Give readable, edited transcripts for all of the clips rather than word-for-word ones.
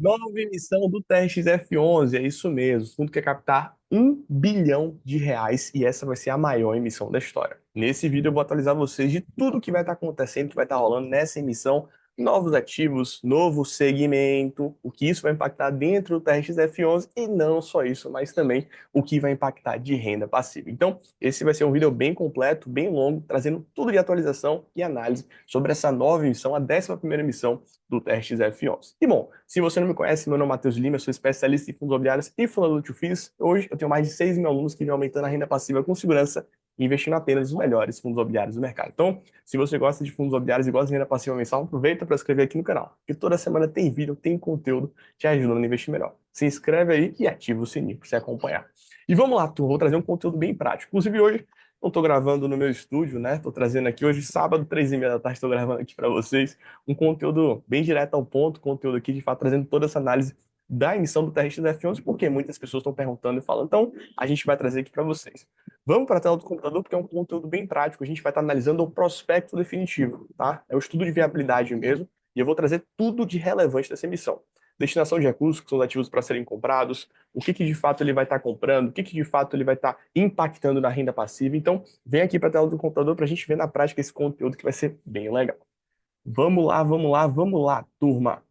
Nova emissão do TRXF11, é isso mesmo. O fundo quer captar R$ 1 bilhão e essa vai ser a maior emissão da história. Nesse vídeo eu vou atualizar vocês de tudo que vai estar acontecendo, que vai estar rolando nessa emissão, novos ativos, novo segmento, o que isso vai impactar dentro do TRXF11 e não só isso, mas também o que vai impactar de renda passiva. Então, esse vai ser um vídeo bem completo, bem longo, trazendo tudo de atualização e análise sobre essa nova emissão, a 11ª emissão do TRXF11. E bom, se você não me conhece, meu nome é Matheus Lima, eu sou especialista em fundos imobiliários e fundador do TwoFins. Hoje eu tenho mais de 6 mil alunos que vêm aumentando a renda passiva com segurança e investindo apenas nos melhores fundos imobiliários do mercado. Então, se você gosta de fundos imobiliários e gosta de renda passiva mensal, aproveita para se inscrever aqui no canal, porque toda semana tem vídeo, tem conteúdo te ajudando a investir melhor. Se inscreve aí e ativa o sininho para você acompanhar. E vamos lá, turma, vou trazer um conteúdo bem prático. Inclusive hoje não estou gravando no meu estúdio, né? Estou trazendo aqui hoje, sábado, 3h30 da tarde, estou gravando aqui para vocês um conteúdo bem direto ao ponto, conteúdo aqui de fato trazendo toda essa análise da emissão do TRX da F11, porque muitas pessoas estão perguntando e falando, então a gente vai trazer aqui para vocês. Vamos para a tela do computador, porque é um conteúdo bem prático, a gente vai estar analisando o prospecto definitivo, tá? É o estudo de viabilidade mesmo, e eu vou trazer tudo de relevante dessa emissão. Destinação de recursos, que são os ativos para serem comprados, o que de fato ele vai estar comprando, o que de fato ele vai estar impactando na renda passiva. Então, vem aqui para a tela do computador para a gente ver na prática esse conteúdo que vai ser bem legal. Vamos lá, vamos lá, vamos lá, turma.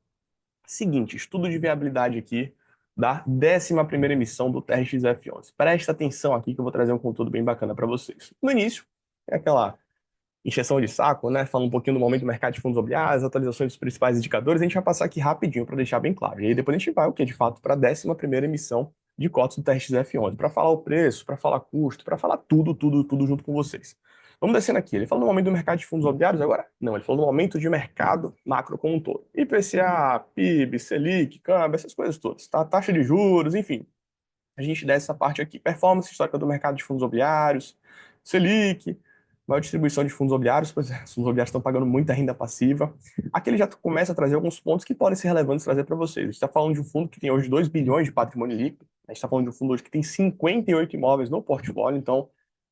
Seguinte, estudo de viabilidade aqui da 11ª emissão do TRXF11. Presta atenção aqui que eu vou trazer um conteúdo bem bacana para vocês. No início, é aquela encheção de saco, né? Falando um pouquinho do momento do mercado de fundos imobiliários, atualizações dos principais indicadores, a gente vai passar aqui rapidinho para deixar bem claro. E aí depois a gente vai, o que de fato, para a 11ª emissão de cotas do TRXF11, para falar o preço, para falar custo, para falar tudo, tudo, tudo junto com vocês. Vamos descendo aqui. Ele falou no momento do mercado de fundos imobiliários agora? Não, ele falou no momento de mercado macro como um todo. IPCA, PIB, Selic, câmbio, essas coisas todas, tá? Taxa de juros, enfim. A gente desce essa parte aqui. Performance histórica do mercado de fundos imobiliários, Selic, maior distribuição de fundos imobiliários, pois é, os fundos imobiliários estão pagando muita renda passiva. Aqui ele já começa a trazer alguns pontos que podem ser relevantes trazer para vocês. A gente está falando de um fundo que tem hoje 2 bilhões de patrimônio líquido. A gente está falando de um fundo hoje que tem 58 imóveis no portfólio, então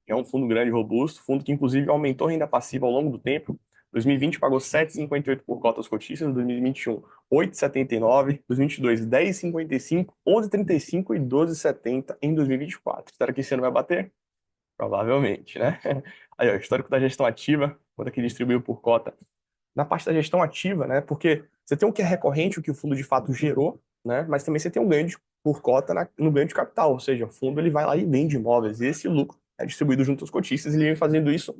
é um fundo grande e robusto, fundo que inclusive aumentou a renda passiva ao longo do tempo. 2020 pagou 7,58 por cotas cotistas, 2021 8,79, 2022 10,55, 11,35 e 12,70 em 2024. Será que esse ano vai bater? Provavelmente, né? Aí, ó, histórico da gestão ativa, quanto é que distribuiu por cota. Na parte da gestão ativa, né? Porque você tem o que é recorrente, o que o fundo de fato gerou, né? Mas também você tem um ganho por cota no ganho de capital, ou seja, o fundo ele vai lá e vende imóveis. E esse lucro é distribuído junto aos cotistas e ele vem fazendo isso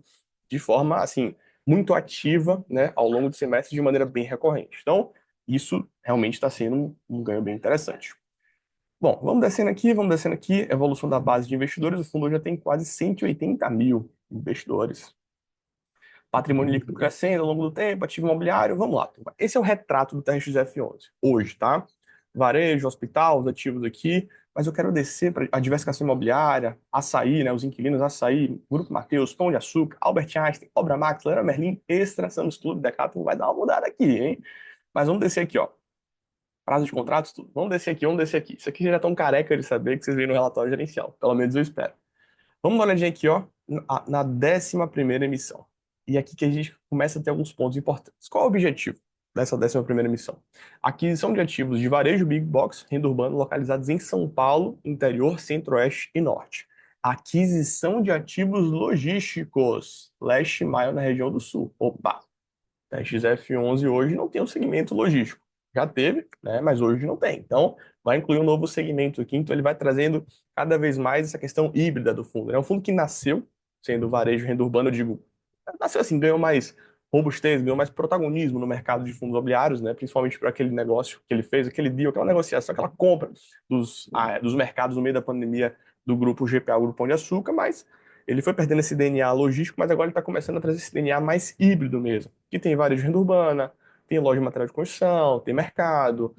de forma, assim, muito ativa, né? Ao longo do semestre de maneira bem recorrente. Então, isso realmente está sendo um ganho bem interessante. Bom, vamos descendo aqui, evolução da base de investidores, o fundo já tem quase 180 mil investidores. Patrimônio líquido crescendo ao longo do tempo, ativo imobiliário, vamos lá, turma. Esse é o retrato do TRXF11, hoje, tá? Varejo, hospital, os ativos aqui, mas eu quero descer para a diversificação imobiliária, Açaí, né, os inquilinos Açaí, Grupo Mateus, Pão de Açúcar, Albert Einstein, Obra Max, Leroy Merlin, Extra, Santos Clube, Decathlon, vai dar uma mudada aqui, hein? Mas vamos descer aqui, ó. Prazo de contratos, tudo. Vamos descer aqui, vamos descer aqui. Isso aqui já estão careca de saber que vocês viram no relatório gerencial. Pelo menos eu espero. Vamos dar uma olhadinha aqui, ó, na 11ª emissão. E aqui que a gente começa a ter alguns pontos importantes. Qual é o objetivo dessa 11ª emissão? Aquisição de ativos de varejo Big Box, renda urbana, localizados em São Paulo, interior, centro-oeste e norte. Aquisição de ativos logísticos, leste e maio na região do sul. Opa, a XF11 hoje não tem um segmento logístico. Já teve, né, mas hoje não tem. Então, vai incluir um novo segmento aqui. Então, ele vai trazendo cada vez mais essa questão híbrida do fundo. É um fundo que nasceu sendo varejo renda urbana, eu digo, nasceu assim, ganhou mais robustez, ganhou mais protagonismo no mercado de fundos imobiliários, né, principalmente por aquele negócio que ele fez, aquele deal, aquela negociação, aquela compra dos mercados no meio da pandemia do grupo GPA, o Grupo Pão de Açúcar, mas ele foi perdendo esse DNA logístico, mas agora ele está começando a trazer esse DNA mais híbrido mesmo, que tem varejo de renda urbana, tem loja de material de construção, tem mercado,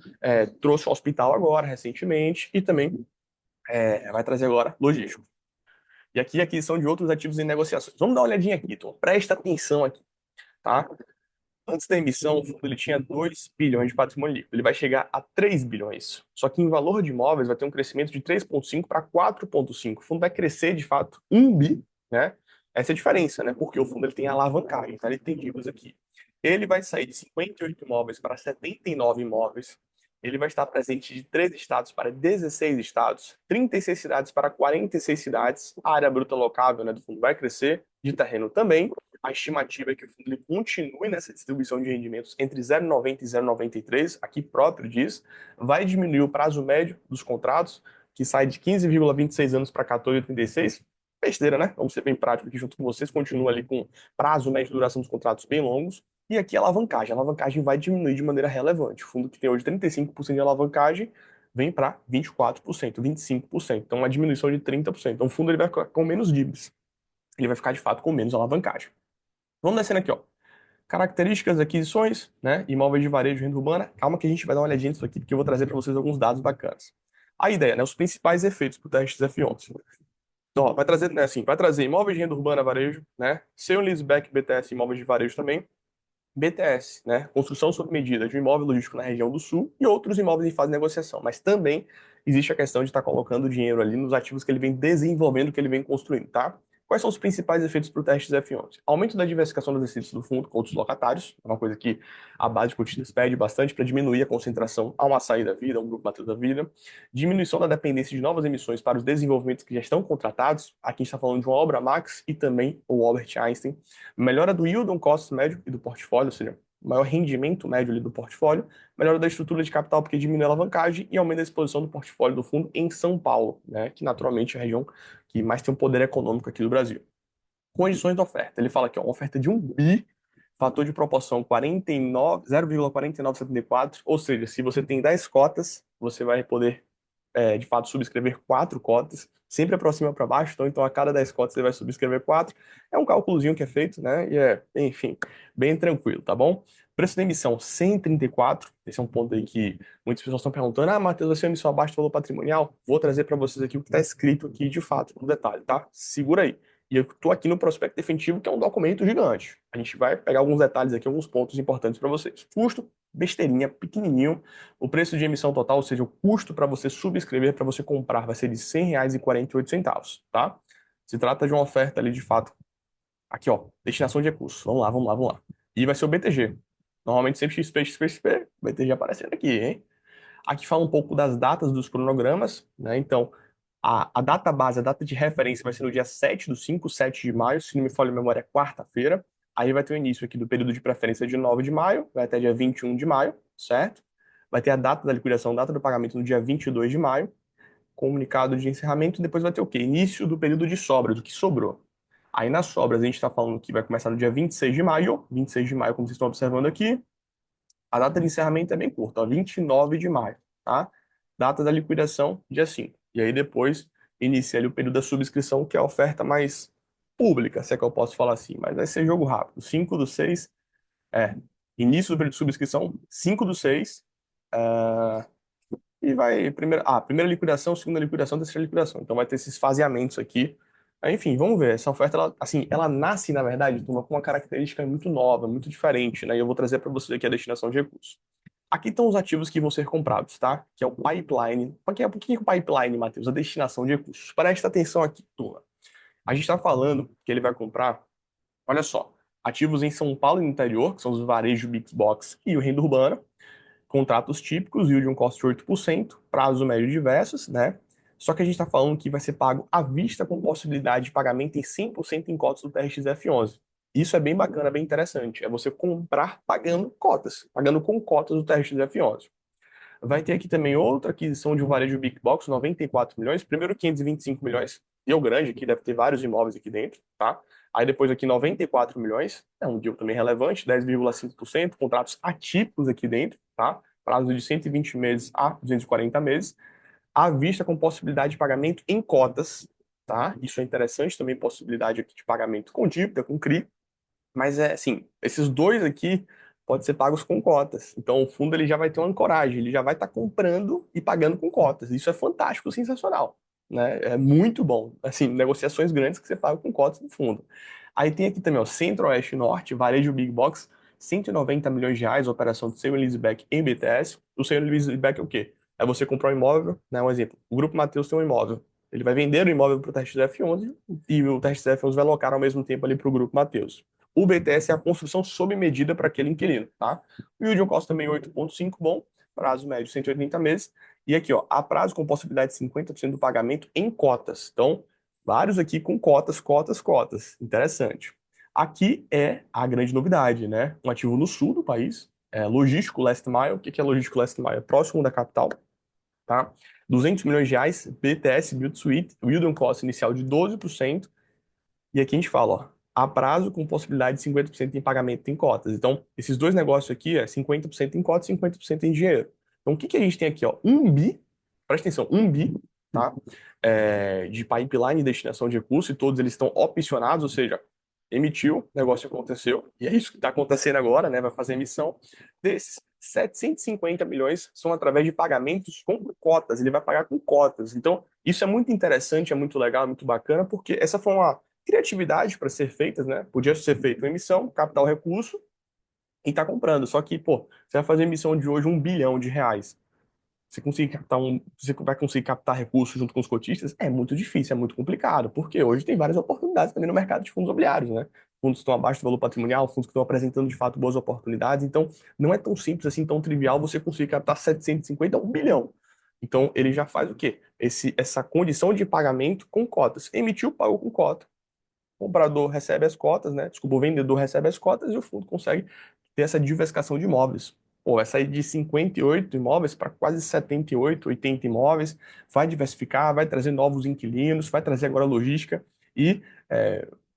trouxe o hospital agora, recentemente, e também vai trazer agora logístico. E aqui a aquisição de outros ativos em negociações. Vamos dar uma olhadinha aqui, então. Presta atenção aqui, tá? Antes da emissão, o fundo ele tinha 2 bilhões de patrimônio líquido. Ele vai chegar a 3 bilhões. Só que em valor de imóveis vai ter um crescimento de 3,5 para 4,5. O fundo vai crescer, de fato, 1 bi, né? Essa é a diferença, né? Porque o fundo ele tem alavancagem, tá? Ele tem dívidas aqui. Ele vai sair de 58 imóveis para 79 imóveis. Ele vai estar presente de 13 estados para 16 estados, 36 cidades para 46 cidades. A área bruta locável, né, do fundo vai crescer, de terreno também. A estimativa é que o fundo ele continue nessa distribuição de rendimentos entre 0,90 e 0,93, aqui próprio diz. Vai diminuir o prazo médio dos contratos, que sai de 15,26 anos para 14,36. Besteira, né? Vamos ser bem práticos aqui junto com vocês. Continua ali com prazo médio de duração dos contratos bem longos. E aqui a alavancagem. A alavancagem vai diminuir de maneira relevante. O fundo que tem hoje 35% de alavancagem vem para 24%, 25%. Então, uma diminuição de 30%. Então, o fundo ele vai ficar com menos dívidas. Ele vai ficar, de fato, com menos alavancagem. Vamos descendo aqui, ó. Características, aquisições, né? Imóveis de varejo, renda urbana. Calma que a gente vai dar uma olhadinha nisso aqui, porque eu vou trazer para vocês alguns dados bacanas. A ideia, né? Os principais efeitos para o teste F11. Então, ó, vai trazer, né, assim, vai trazer imóveis de renda urbana, varejo, né? Sale leaseback, BTS, imóveis de varejo também. BTS, né? Construção sob medida de um imóvel logístico na região do Sul e outros imóveis em fase de negociação. Mas também existe a questão de estar colocando dinheiro ali nos ativos que ele vem desenvolvendo, que ele vem construindo, tá? Quais são os principais efeitos para o teste F11? Aumento da diversificação dos receitos do fundo com outros locatários, é uma coisa que a base de cotistas pede bastante para diminuir a concentração a uma saída da vida, a um grupo Matheus da vida. Diminuição da dependência de novas emissões para os desenvolvimentos que já estão contratados. Aqui a gente está falando de uma obra Max e também o Albert Einstein. Melhora do yield on cost médio e do portfólio, ou seja, maior rendimento médio ali do portfólio, melhora da estrutura de capital porque diminui a alavancagem e aumenta a exposição do portfólio do fundo em São Paulo, né, que naturalmente é a região que mais tem um poder econômico aqui do Brasil. Condições da oferta. Ele fala aqui, ó, uma oferta de 1 bi, fator de proporção 49, 0,4974, ou seja, se você tem 10 cotas, você vai poder de fato, subscrever 4 cotas, sempre aproxima para baixo, então a cada 10 cotas você vai subscrever 4. É um cálculozinho que é feito, né? E enfim, bem tranquilo, tá bom? Preço da emissão, 134. Esse é um ponto aí que muitas pessoas estão perguntando. Ah, Matheus, vai ser uma emissão abaixo do valor patrimonial? Vou trazer para vocês aqui o que está escrito aqui de fato, no detalhe, tá? Segura aí. E eu estou aqui no prospecto definitivo, que é um documento gigante. A gente vai pegar alguns detalhes aqui, alguns pontos importantes para vocês. Custo, besteirinha, pequenininho. O preço de emissão total, ou seja, o custo para você subscrever, para você comprar, vai ser de R$ 100,48, tá? Se trata de uma oferta ali de fato. Aqui, ó, destinação de recursos. Vamos lá, vamos lá, vamos lá. E vai ser o BTG. Normalmente sempre XP, XP, XP, BTG aparecendo aqui, hein? Aqui fala um pouco das datas dos cronogramas, né? Então, a data base, a data de referência vai ser no dia 7/5, 7 de maio, se não me falha a memória, é quarta-feira. Aí vai ter o início aqui do período de preferência de 9 de maio, vai até dia 21 de maio, certo? Vai ter a data da liquidação, data do pagamento no dia 22 de maio, comunicado de encerramento, e depois vai ter o quê? Início do período de sobra, do que sobrou. Aí nas sobras a gente está falando que vai começar no dia 26 de maio, 26 de maio, como vocês estão observando aqui. A data de encerramento é bem curta, ó, 29 de maio, tá? Data da liquidação, dia 5. E aí depois inicia ali o período da subscrição, que é a oferta mais pública, se é que eu posso falar assim, mas vai ser jogo rápido. 5/6, início do período de subscrição, 5/6, e vai primeira liquidação, segunda liquidação, terceira liquidação. Então vai ter esses faseamentos aqui. Enfim, vamos ver. Essa oferta, ela, assim, ela nasce, na verdade, turma, com uma característica muito nova, muito diferente, né? E eu vou trazer para vocês aqui a destinação de recursos. Aqui estão os ativos que vão ser comprados, tá? Que é o pipeline. O que é o pipeline, Matheus? A destinação de recursos. Presta atenção aqui, turma. A gente está falando que ele vai comprar, olha só, ativos em São Paulo e no interior, que são os varejo Big Box e o renda urbana, contratos típicos, yield on cost de 8%, prazo médio diversos, né? Só que a gente está falando que vai ser pago à vista com possibilidade de pagamento em 100% em cotas do TRX-F11. Isso é bem bacana, bem interessante. É você comprar pagando cotas, pagando com cotas do TRX-F11. Vai ter aqui também outra aquisição de um varejo Big Box, 94 milhões. Primeiro 525 milhões, deu grande aqui, deve ter vários imóveis aqui dentro, tá? Aí depois aqui 94 milhões, é um deal também relevante, 10,5%, contratos atípicos aqui dentro, tá? Prazo de 120 meses a 240 meses, à vista com possibilidade de pagamento em cotas, tá? Isso é interessante, também possibilidade aqui de pagamento com dívida, com CRI, mas é assim, esses dois aqui podem ser pagos com cotas. Então o fundo ele já vai ter uma ancoragem, ele já vai estar comprando e pagando com cotas. Isso é fantástico, sensacional, né? É muito bom. Assim, negociações grandes que você paga com cotas no fundo. Aí tem aqui também, ó, Centro-Oeste e Norte, varejo Big Box, 190 milhões de reais, operação de sale and leaseback em BTS. O sale and leaseback é o quê? É você comprar um imóvel, né? Um exemplo. O Grupo Mateus tem um imóvel. Ele vai vender o imóvel para o teste F11 e o teste F11 vai alocar ao mesmo tempo ali para o Grupo Mateus. O BTS é a construção sob medida para aquele inquilino, tá? O yield on cost também 8,5, bom. prazo médio 180 meses. E aqui, ó, a prazo com possibilidade de 50% do pagamento em cotas. Então, vários aqui com cotas, cotas, cotas. Interessante. Aqui é a grande novidade, né? Um ativo no sul do país, logístico last mile. O que é logístico last mile? É próximo da capital, tá? 200 milhões de reais, BTS Build Suite, yield on cost inicial de 12%. E aqui a gente fala, ó, a prazo com possibilidade de 50% em pagamento em cotas. Então, esses dois negócios aqui é 50% em cotas e 50% em dinheiro. Então, o que que a gente tem aqui, ó? Um bi, presta atenção, um bi, tá? De pipeline e destinação de recursos, e todos eles estão opcionados, ou seja, emitiu, negócio aconteceu, e é isso que está acontecendo agora, né? Vai fazer emissão. Desses 750 milhões são através de pagamentos com cotas, ele vai pagar com cotas. Então, isso é muito interessante, é muito legal, é muito bacana, porque essa foi uma criatividade para ser feitas, né? Podia ser feita uma emissão, capital recurso e tá comprando. Só que, pô, você vai fazer emissão de hoje 1 bilhão de reais. Você vai conseguir captar recursos junto com os cotistas? É muito difícil, é muito complicado, porque hoje tem várias oportunidades também no mercado de fundos imobiliários, né? Fundos que estão abaixo do valor patrimonial, fundos que estão apresentando de fato boas oportunidades. Então, não é tão simples assim, tão trivial você conseguir captar 750 a 1 bilhão. Então, ele já faz o quê? Essa condição de pagamento com cotas. Emitiu, pagou com cota. O comprador recebe as cotas, né? Desculpa, o vendedor recebe as cotas e o fundo consegue ter essa diversificação de imóveis. Pô, vai sair de 58 imóveis para quase 78, 80 imóveis, vai diversificar, vai trazer novos inquilinos, vai trazer agora logística e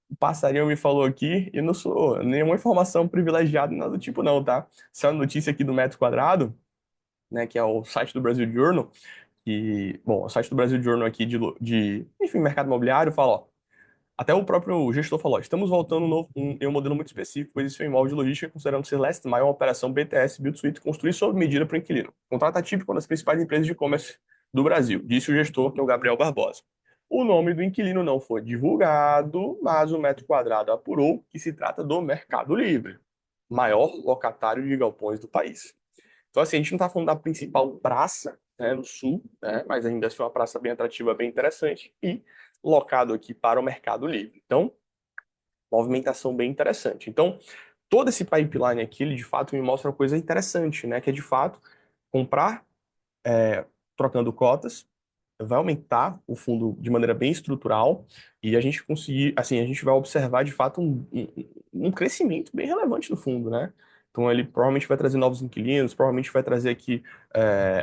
o passarinho me falou aqui, e não sou nenhuma informação privilegiada, nada do tipo não, tá? Essa é uma notícia aqui do Metro Quadrado, né, que é o site do Brasil Journal, que, bom, o site do Brasil Journal aqui enfim, mercado imobiliário fala, ó, até o próprio gestor falou: estamos voltando em um modelo muito específico, pois esse é um imóvel de logística, considerando ser last mile, uma operação BTS Build Suite, construir sob medida para o inquilino. Contrato atípico das principais empresas de e-commerce do Brasil, disse o gestor, que é o Gabriel Barbosa. O nome do inquilino não foi divulgado, mas o metro quadrado apurou que se trata do Mercado Livre, maior locatário de galpões do país. Então, assim, a gente não está falando da principal praça, né, no sul, né, mas ainda assim uma praça bem atrativa, bem interessante, e locado aqui para o Mercado Livre. Então, movimentação bem interessante. Então, todo esse pipeline aqui, ele de fato me mostra uma coisa interessante, né, que é de fato comprar trocando cotas, vai aumentar o fundo de maneira bem estrutural e a gente conseguir, assim, a gente vai observar de fato um crescimento bem relevante no fundo, né? Então ele provavelmente vai trazer novos inquilinos, provavelmente vai trazer aqui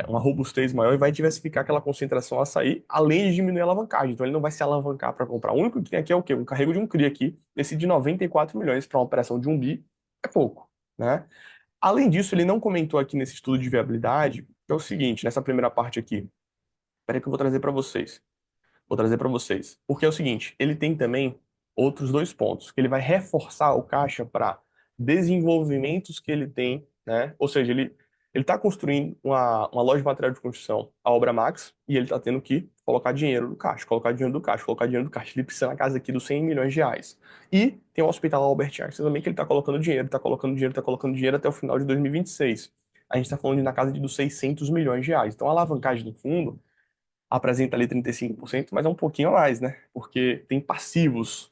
uma robustez maior e vai diversificar aquela concentração a sair, além de diminuir a alavancagem. Então ele não vai se alavancar para comprar. O único que tem aqui é o quê? Um carrego de um CRI aqui, esse de 94 milhões para uma operação de 1 bi é pouco, né? Além disso, ele não comentou aqui nesse estudo de viabilidade, que é o seguinte, nessa primeira parte aqui. Peraí que eu vou trazer para vocês. Vou trazer para vocês. Porque é o seguinte, ele tem também outros dois pontos, que ele vai reforçar o caixa para desenvolvimentos que ele tem, né? Ou seja, ele está construindo uma loja de material de construção, a Obra Max, e ele está tendo que colocar dinheiro no caixa, colocar dinheiro do caixa, colocar dinheiro do caixa. Ele precisa na casa aqui dos 100 milhões de reais. E tem o Hospital Albert Einstein também, que ele está colocando dinheiro, está colocando dinheiro, está colocando dinheiro até o final de 2026. A gente está falando de na casa dos 600 milhões de reais. Então, a alavancagem do fundo apresenta ali 35%, mas é um pouquinho a mais, né? Porque tem passivos.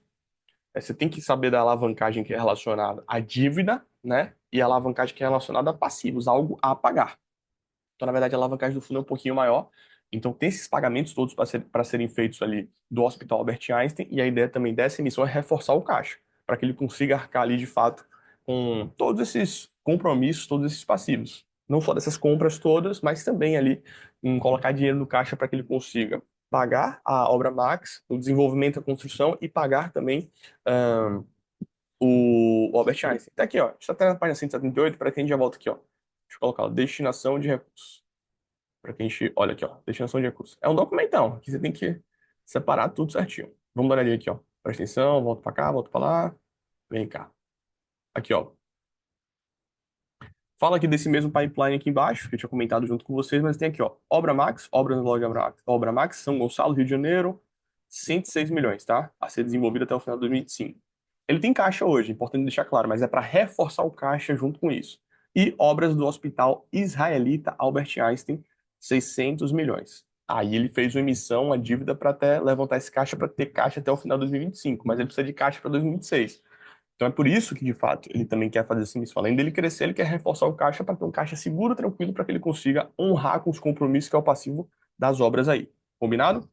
Você tem que saber da alavancagem que é relacionada à dívida, né? E a alavancagem que é relacionada a passivos, algo a pagar. Então, na verdade, a alavancagem do fundo é um pouquinho maior. Então, tem esses pagamentos todos para serem feitos ali do Hospital Albert Einstein. E a ideia também dessa emissão é reforçar o caixa, para que ele consiga arcar ali de fato com todos esses compromissos, todos esses passivos. Não só dessas compras todas, mas também ali em colocar dinheiro no caixa para que ele consiga pagar a obra Max, o desenvolvimento da construção e pagar também ahn, o Albert Einstein. Tá aqui, ó. Está até na página 178, para quem já volta aqui, ó. Deixa eu colocar, ó, destinação de recursos. Para quem a gente olha aqui, ó, destinação de recursos. É um documentão, que você tem que separar tudo certinho. Vamos dar uma olhadinha aqui, ó. Presta atenção, volta para cá, volta para lá. Vem cá. Aqui, ó. Fala aqui desse mesmo pipeline aqui embaixo, que eu tinha comentado junto com vocês, mas tem aqui, ó. Obra Max, obras na loja Obra Max, São Gonçalo, Rio de Janeiro, 106 milhões, tá? A ser desenvolvido até o final de 2025. Ele tem caixa hoje, importante deixar claro, mas é para reforçar o caixa junto com isso. E obras do Hospital Israelita Albert Einstein, 600 milhões. Aí ele fez uma emissão, uma dívida para até levantar esse caixa para ter caixa até o final de 2025, mas ele precisa de caixa para 2026. Então é por isso que, de fato, ele também quer fazer assim, isso. Além dele crescer, ele quer reforçar o caixa para ter um caixa seguro, tranquilo, para que ele consiga honrar com os compromissos que é o passivo das obras aí. Combinado?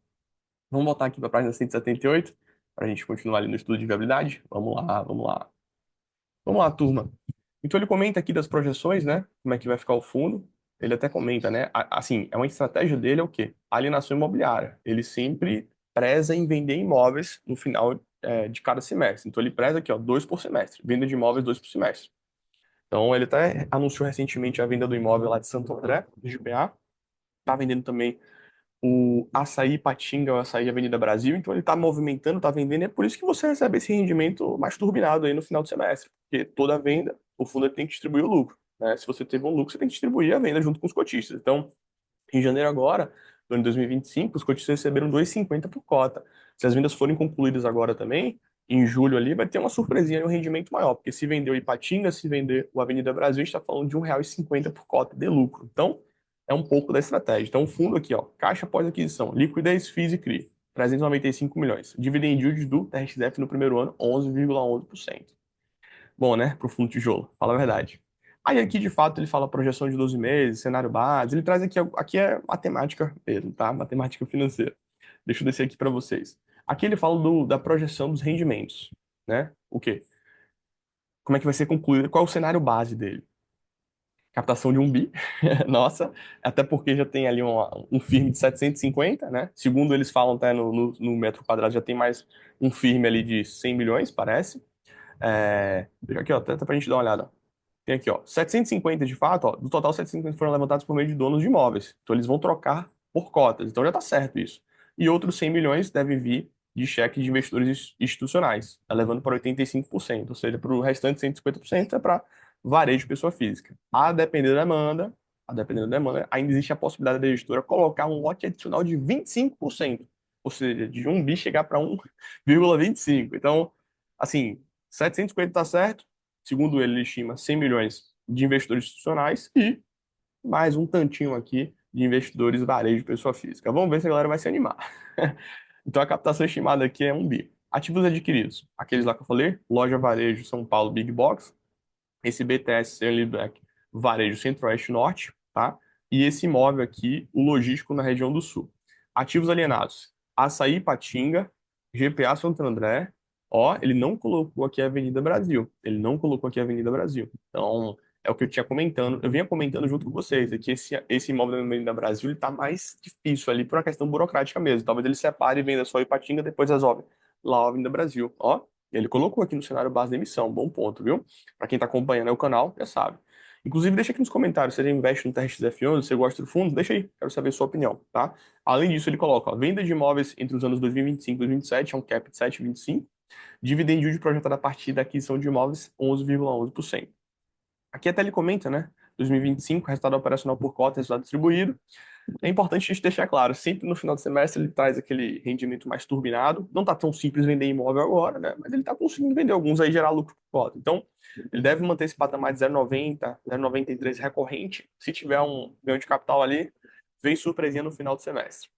Vamos voltar aqui para a página 178, para a gente continuar ali no estudo de viabilidade. Vamos lá, vamos lá. Vamos lá, turma. Então ele comenta aqui das projeções, né? Como é que vai ficar o fundo. Ele até comenta, né? Assim, é uma estratégia dele é o quê? Alienação imobiliária. Ele sempre preza em vender imóveis no final de cada semestre. Então ele preza aqui, ó, dois por semestre. Venda de imóveis, dois por semestre. Então ele até anunciou recentemente a venda do imóvel lá de Santo André, do GPA. Tá vendendo também o Açaí Patinga, o Açaí Avenida Brasil, então ele está movimentando, está vendendo, e é por isso que você recebe esse rendimento mais turbinado aí no final do semestre, porque toda venda, o fundo ele tem que distribuir o lucro, né? Se você teve um lucro, você tem que distribuir a venda junto com os cotistas. Então, em janeiro agora, do ano de 2025, os cotistas receberam 2,50 por cota. Se as vendas forem concluídas agora também, em julho ali, vai ter uma surpresinha e um rendimento maior, porque se vender o Ipatinga, se vender o Avenida Brasil, a gente está falando de R$ 1,50 por cota de lucro. Então, é um pouco da estratégia. Então, o fundo aqui, ó, caixa pós-aquisição, liquidez, FIIs e CRI, 395 milhões. Dividend yield do TRXF no primeiro ano, 11,11%. Bom, né, pro fundo tijolo, fala a verdade. Aí aqui, de fato, ele fala projeção de 12 meses, cenário base, ele traz aqui é matemática mesmo, tá? Matemática financeira. Deixa eu descer aqui para vocês. Aqui ele fala da projeção dos rendimentos, né? O quê? Como é que vai ser concluído? Qual é o cenário base dele? Captação de 1 bi, nossa, até porque já tem ali um firme de 750, né? Segundo eles falam, até no metro quadrado já tem mais um firme ali de 100 milhões, parece. Deixa aqui, ó, até pra gente dar uma olhada. Tem aqui, ó, 750 de fato, ó, do total 750 foram levantados por meio de donos de imóveis. Então eles vão trocar por cotas. Então já tá certo isso. E outros 100 milhões devem vir de cheques de investidores institucionais, elevando para 85%. Ou seja, para o restante 150% é para varejo pessoa física. A depender da demanda, ainda existe a possibilidade da gestora colocar um lote adicional de 25%. Ou seja, de 1 bi chegar para 1,25. Então, assim, 750 está certo. Segundo ele estima 100 milhões de investidores institucionais e mais um tantinho aqui de investidores varejo pessoa física. Vamos ver se a galera vai se animar. Então a captação estimada aqui é 1 bi. Ativos adquiridos, aqueles lá que eu falei, loja varejo São Paulo Big Box, esse BTS Early Black Varejo Centro-Oeste Norte, tá? E esse imóvel aqui, o logístico na região do Sul. Ativos alienados, Açaí Patinga, GPA Santo André, ó, ele não colocou aqui a Avenida Brasil, ele não colocou aqui a Avenida Brasil. Então, é o que eu tinha comentando, eu vinha comentando junto com vocês, é que esse imóvel da Avenida Brasil, ele tá mais difícil ali por uma questão burocrática mesmo. Talvez ele separe e venda só Ipatinga, depois resolve lá a Avenida Brasil, ó. Ele colocou aqui no cenário base da emissão, bom ponto, viu? Para quem está acompanhando o canal, já sabe. Inclusive, deixa aqui nos comentários se você investe no TRXF11, se você gosta do fundo, deixa aí, quero saber a sua opinião, tá? Além disso, ele coloca, ó, venda de imóveis entre os anos 2025 e 2027, é um cap de 7,25, dividend yield projetado a partir da aquisição de imóveis, 11,11%. Aqui até ele comenta, né? 2025, resultado operacional por cota, resultado distribuído. É importante a gente deixar claro, sempre no final do semestre ele traz aquele rendimento mais turbinado. Não está tão simples vender imóvel agora, né? Mas ele está conseguindo vender alguns aí e gerar lucro por cota. Então, ele deve manter esse patamar de 0,90, 0,93 recorrente. Se tiver um ganho de capital ali, vem surpresinha no final do semestre.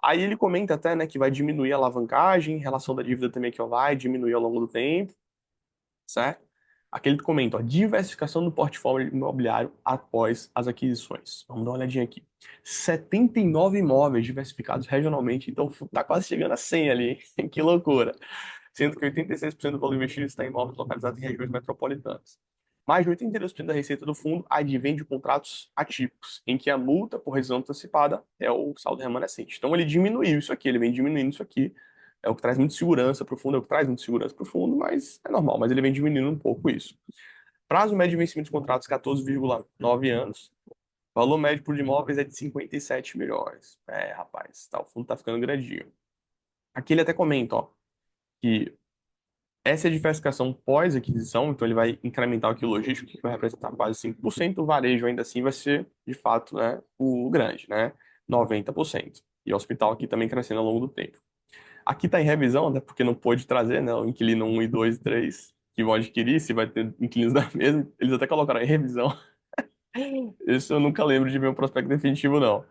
Aí ele comenta até, né, que vai diminuir a alavancagem, relação da dívida também que vai diminuir ao longo do tempo, certo? Aqui ele comenta, ó, diversificação do portfólio imobiliário após as aquisições. Vamos dar uma olhadinha aqui. 79 imóveis diversificados regionalmente, então tá quase chegando a 100 ali, que loucura. Sendo que 86% do valor investido está em imóveis localizados em regiões metropolitanas. Mais de 82% da receita do fundo advém de contratos atípicos, em que a multa por rescisão antecipada é o saldo remanescente. Então ele diminuiu isso aqui, ele vem diminuindo isso aqui. É o que traz muita segurança para o fundo, é o que traz muita segurança para o fundo, mas é normal, mas ele vem diminuindo um pouco isso. Prazo médio de vencimento dos contratos, 14,9 anos. Valor médio por imóveis é de 57 milhões. É, rapaz, tá, o fundo tá ficando grandinho. Aqui ele até comenta, ó, que essa é a diversificação pós-aquisição, então ele vai incrementar aqui o logístico, que vai representar quase 5%, o varejo ainda assim vai ser, de fato, né, o grande, né, 90%. E o hospital aqui também crescendo ao longo do tempo. Aqui está em revisão, né, porque não pôde trazer, né, o inquilino 1 e 2 e 3 que vão adquirir, se vai ter inquilinos da mesma, eles até colocaram em revisão. Isso eu nunca lembro de ver um prospecto definitivo, não.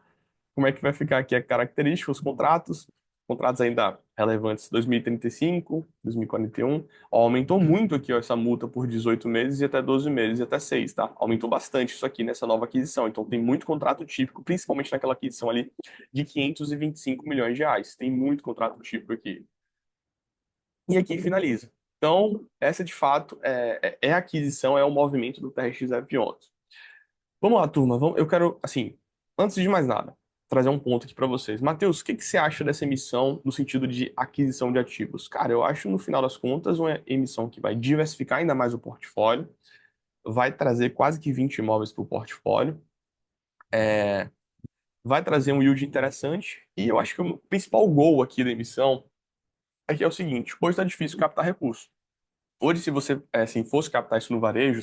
Como é que vai ficar aqui a característica, os contratos? contratos ainda relevantes 2035, 2041. Ó, aumentou muito aqui, ó, essa multa por 18 meses e até 12 meses e até 6, tá? Aumentou bastante isso aqui nessa nova aquisição. Então tem muito contrato típico, principalmente naquela aquisição ali de 525 milhões de reais. Tem muito contrato típico aqui. E aqui finaliza. Então, essa de fato é a aquisição, é o movimento do TRX F11. Vamos lá, turma. Eu quero, assim, antes de mais nada, trazer um ponto aqui para vocês. Matheus, o que que você acha dessa emissão no sentido de aquisição de ativos? Cara, eu acho, no final das contas, uma emissão que vai diversificar ainda mais o portfólio, vai trazer quase que 20 imóveis para o portfólio, vai trazer um yield interessante, e eu acho que o principal gol aqui da emissão é que é o seguinte: hoje está difícil captar recurso. Hoje, se você assim, fosse captar isso no varejo,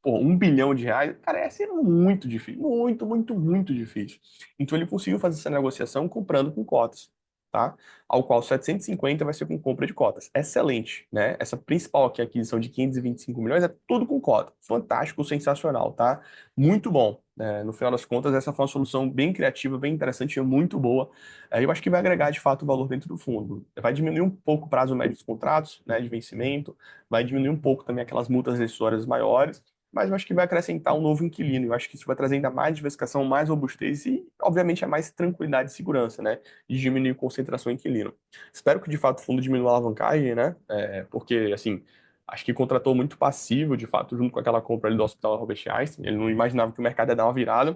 pô, 1 bilhão de reais, cara, ia ser muito difícil. Muito, muito, muito difícil. Então ele conseguiu fazer essa negociação comprando com cotas, tá? Ao qual 750 vai ser com compra de cotas. Excelente, né? Essa principal aqui, a aquisição de 525 milhões, é tudo com cota. Fantástico, sensacional, tá? Muito bom. No final das contas, essa foi uma solução bem criativa, bem interessante e muito boa. Eu acho que vai agregar, de fato, valor dentro do fundo. Vai diminuir um pouco o prazo médio dos contratos, né, de vencimento, vai diminuir um pouco também aquelas multas rescisórias maiores, mas eu acho que vai acrescentar um novo inquilino. Eu acho que isso vai trazer ainda mais diversificação, mais robustez e, obviamente, é mais tranquilidade e segurança, né? De diminuir concentração em inquilino. Espero que, de fato, o fundo diminua a alavancagem, né? Porque, assim, acho que contratou muito passivo, de fato, junto com aquela compra ali do Hospital Albert Einstein. Ele não imaginava que o mercado ia dar uma virada,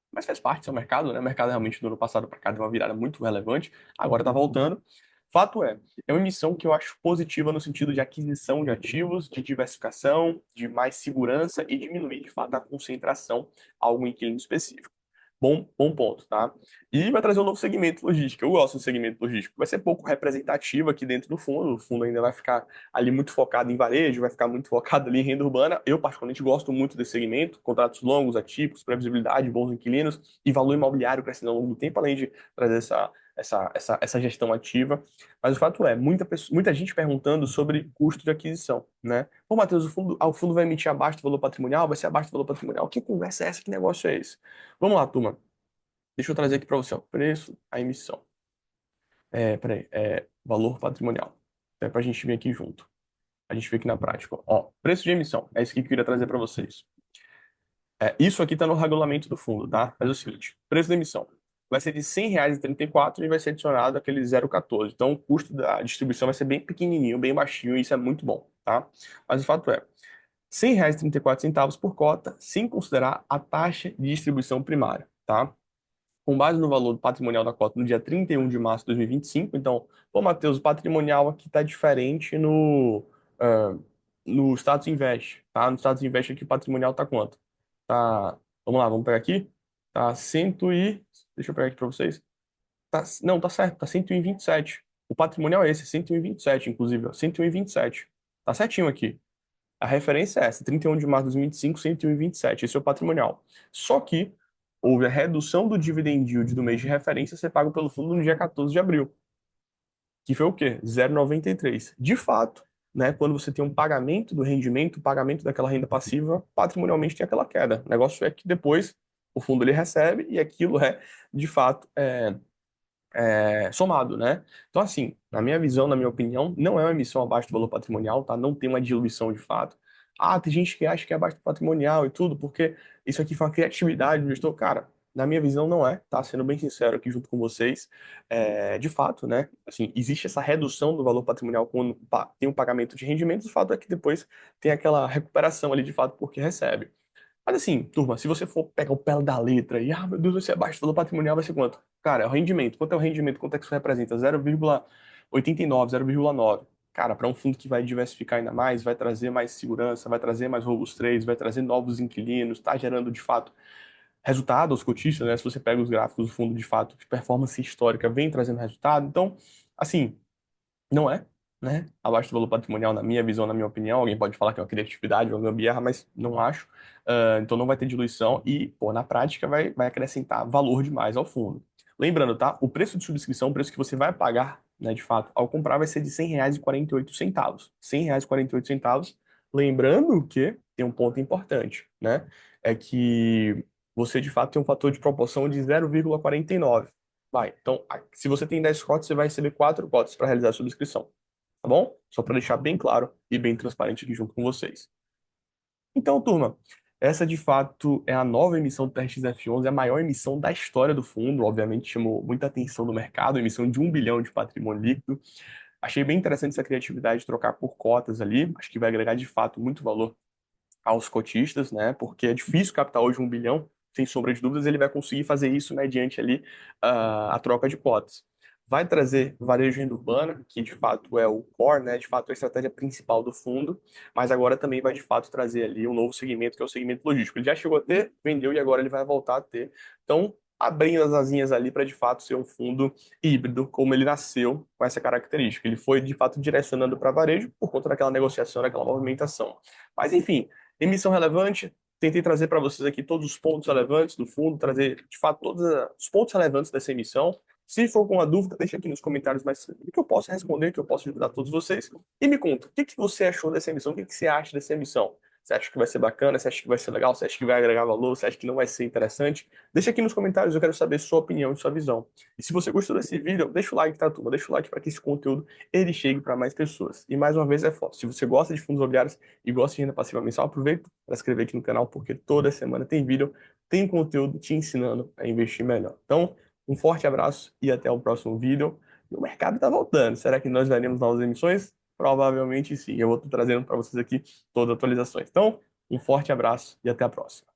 mas faz parte do seu mercado, né? O mercado realmente do ano passado para cá deu uma virada muito relevante, agora está voltando. Fato é uma emissão que eu acho positiva no sentido de aquisição de ativos, de diversificação, de mais segurança e diminuir, de fato, a concentração a algum inquilino específico. Bom, bom ponto, tá? E vai trazer um novo segmento logístico. Eu gosto do segmento logístico. Vai ser pouco representativo aqui dentro do fundo. O fundo ainda vai ficar ali muito focado em varejo, vai ficar muito focado ali em renda urbana. Eu, particularmente, gosto muito desse segmento. Contratos longos, atípicos, previsibilidade, bons inquilinos e valor imobiliário crescendo ao longo do tempo, além de trazer essa gestão ativa. Mas o fato é, muita gente perguntando sobre custo de aquisição, né? Pô, Matheus, o fundo vai emitir abaixo do valor patrimonial? Vai ser abaixo do valor patrimonial? Que conversa é essa? Que negócio é esse? Vamos lá, turma. Deixa eu trazer aqui para você, ó. Preço, a emissão. Peraí, valor patrimonial. É para a gente vir aqui junto. A gente vê aqui na prática. Ó, preço de emissão. É isso aqui que eu queria trazer para vocês. Isso aqui está no regulamento do fundo, tá? Mas é o seguinte: preço da emissão vai ser de R$ 100,34 e vai ser adicionado aquele 0,14. Então, o custo da distribuição vai ser bem pequenininho, bem baixinho, e isso é muito bom, tá? Mas o fato é, R$ 100,34 por cota, sem considerar a taxa de distribuição primária, tá? Com base no valor patrimonial da cota no dia 31 de março de 2025. Então, pô, Matheus, o patrimonial aqui está diferente ah, no Status Invest, tá? No Status Invest aqui o patrimonial tá quanto? Tá, vamos lá, vamos pegar aqui. Tá deixa eu pegar aqui para vocês. Não, tá certo, tá 127. O patrimonial é esse, 127, inclusive, ó, 127. Tá certinho aqui. A referência é essa, 31 de março de 2025, 101,27. Esse é o patrimonial. Só que houve a redução do dividend yield do mês de referência a ser pago pelo fundo no dia 14 de abril, que foi o quê? 0,93. De fato, né, quando você tem um pagamento do rendimento, o pagamento daquela renda passiva, patrimonialmente tem aquela queda. O negócio é que depois o fundo ele recebe e aquilo de fato, somado, né? Então, assim, na minha visão, na minha opinião, não é uma emissão abaixo do valor patrimonial, tá? Não tem uma diluição de fato. Ah, tem gente que acha que é abaixo do patrimonial e tudo, porque isso aqui foi uma criatividade do gestor. Cara, na minha visão, não é, tá? Sendo bem sincero aqui junto com vocês, de fato, né? Assim, existe essa redução do valor patrimonial quando tem o pagamento de rendimentos, o fato é que depois tem aquela recuperação ali de fato porque recebe. Mas assim, turma, se você for pegar o pé da letra e, meu Deus, vai ser abaixo do valor patrimonial, vai ser quanto? Cara, é o rendimento. Quanto é o rendimento? Quanto é que isso representa? 0,89, 0,9. Cara, para um fundo que vai diversificar ainda mais, vai trazer mais segurança, vai trazer mais robustez, vai trazer novos inquilinos, está gerando de fato resultado aos cotistas, né? Se você pega os gráficos do fundo de fato, de performance histórica, vem trazendo resultado. Então, assim, não é, né? Abaixo do valor patrimonial, na minha visão, na minha opinião. Alguém pode falar que é uma criatividade, uma gambiarra, mas não acho. Então não vai ter diluição e, pô, na prática vai acrescentar valor demais ao fundo. Lembrando, tá? O preço de subscrição, o preço que você vai pagar, né, de fato, ao comprar vai ser de R$ 100,48. R$ 100,48. Lembrando que tem um ponto importante, né? É que você, de fato, tem um fator de proporção de 0,49. Vai. Então, se você tem 10 cotas, você vai receber 4 cotas para realizar a sua inscrição. Tá bom? Só para deixar bem claro e bem transparente aqui junto com vocês. Então, turma, essa de fato é a nova emissão do TRX-F11, a maior emissão da história do fundo, obviamente chamou muita atenção do mercado, emissão de 1 bilhão de patrimônio líquido. Achei bem interessante essa criatividade de trocar por cotas ali, acho que vai agregar de fato muito valor aos cotistas, né? Porque é difícil captar hoje 1 bilhão, sem sombra de dúvidas, ele vai conseguir fazer isso mediante ali a troca de cotas. Vai trazer varejo e renda urbana, que de fato é o core, né? De fato é a estratégia principal do fundo, mas agora também vai de fato trazer ali um novo segmento, que é o segmento logístico. Ele já chegou a ter, vendeu e agora ele vai voltar a ter. Então, abrindo as asinhas ali para de fato ser um fundo híbrido, como ele nasceu com essa característica. Ele foi de fato direcionando para varejo por conta daquela negociação, daquela movimentação. Mas enfim, emissão relevante, tentei trazer para vocês aqui todos os pontos relevantes do fundo, trazer de fato todos os pontos relevantes dessa emissão. Se for com uma dúvida, deixa aqui nos comentários mais que eu posso responder, que eu posso ajudar todos vocês. E me conta, o que que você achou dessa emissão? O que que você acha dessa emissão? Você acha que vai ser bacana? Você acha que vai ser legal? Você acha que vai agregar valor? Você acha que não vai ser interessante? Deixa aqui nos comentários, eu quero saber sua opinião e sua visão. E se você gostou desse vídeo, deixa o like, tá, turma? Deixa o like para que esse conteúdo ele chegue para mais pessoas. E mais uma vez é forte. Se você gosta de fundos imobiliários e gosta de renda passiva mensal, aproveita para se inscrever aqui no canal, porque toda semana tem vídeo, tem conteúdo te ensinando a investir melhor. Então, um forte abraço e até o próximo vídeo. E o mercado está voltando. Será que nós veremos novas emissões? Provavelmente sim. Eu vou estar trazendo para vocês aqui todas as atualizações. Então, um forte abraço e até a próxima.